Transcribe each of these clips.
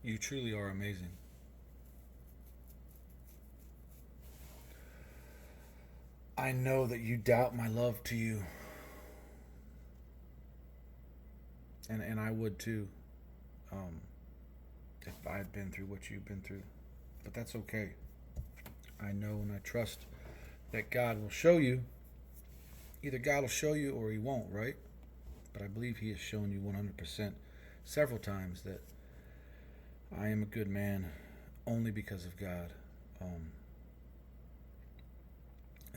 You truly are amazing. I know that you doubt my love to you, and I would too, um, if I had been through what you've been through. But that's okay. I know and I trust that God will show you. Either God will show you or He won't, right? But I believe He has shown you 100% several times that I am a good man only because of God. Um,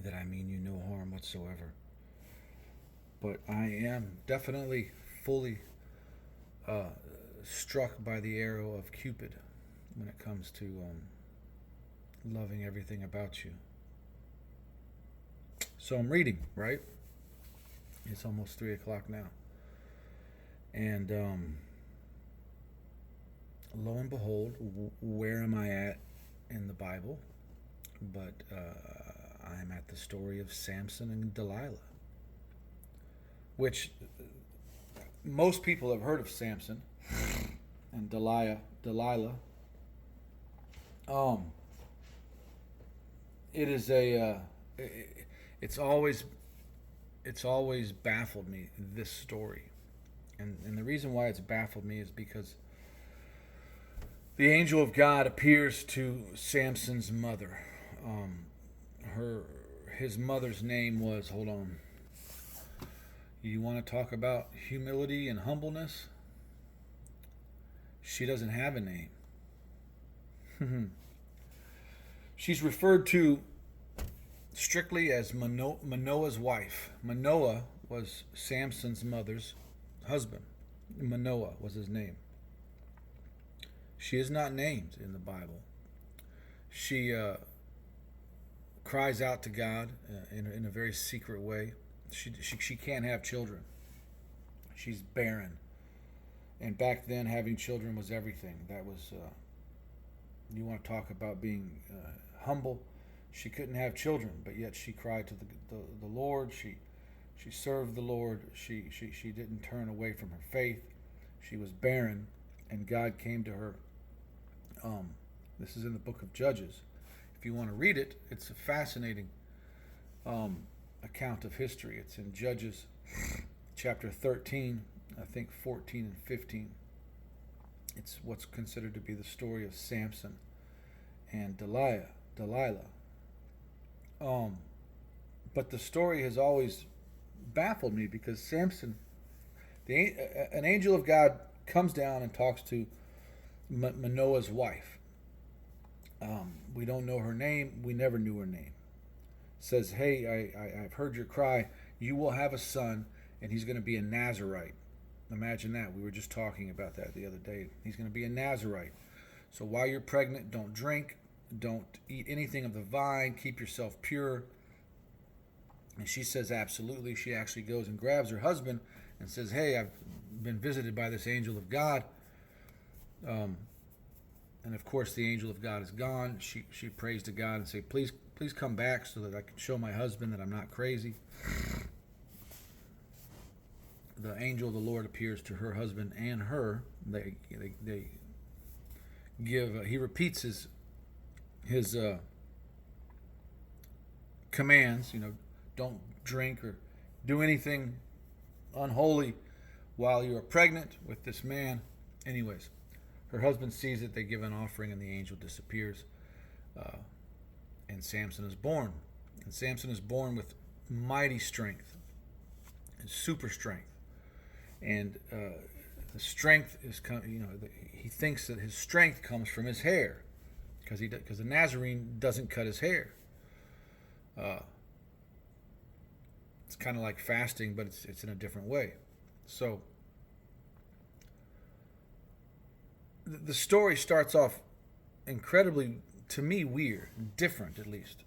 that I mean you no harm whatsoever. But I am definitely fully uh, struck by the arrow of Cupid when it comes to loving everything about you. So I'm reading, right? It's almost 3 o'clock now. And lo and behold, where am I at in the Bible? But I'm at the story of Samson and Delilah, which most people have heard of Samson and Delilah. Um, it is it's always baffled me, this story, and the reason why it's baffled me is because the angel of God appears to Samson's mother. Um, her his mother's name was, hold on. You want to talk about humility and humbleness? She doesn't have a name. She's referred to strictly as Manoah's wife. Manoah was Samson's mother's husband. Manoah was his name. She is not named in the Bible. She cries out to God in a very secret way. She can't have children. She's barren. And back then, having children was everything. That was, you want to talk about being humble. She couldn't have children, but yet she cried to the Lord. She served the Lord. She didn't turn away from her faith. She was barren, and God came to her. This is in the book of Judges. If you want to read it, it's a fascinating account of history. It's in Judges chapter 13, I think 14 and 15. It's what's considered to be the story of Samson and Delilah. But the story has always baffled me because Samson, an angel of God comes down and talks to Manoah's wife. We don't know her name. We never knew her name. Says, hey, I've heard your cry. You will have a son, and he's going to be a Nazarite. Imagine that. We were just talking about that the other day. He's going to be a Nazarite. So while you're pregnant, don't drink. Don't eat anything of the vine. Keep yourself pure. And she says, absolutely. She actually goes and grabs her husband and says, hey, I've been visited by this angel of God. And of course, the angel of God is gone. She prays to God and say, please come back so that I can show my husband that I'm not crazy. The angel of the Lord appears to her husband and her. They give. He repeats his commands. Don't drink or do anything unholy while you are pregnant with this man. Anyways, her husband sees it. They give an offering, and the angel disappears. And Samson is born. And Samson is born with mighty strength and super strength. And the strength is, he thinks that his strength comes from his hair, because the Nazarene doesn't cut his hair. It's kind of like fasting, but it's in a different way. So the story starts off incredibly, to me, weird, different at least.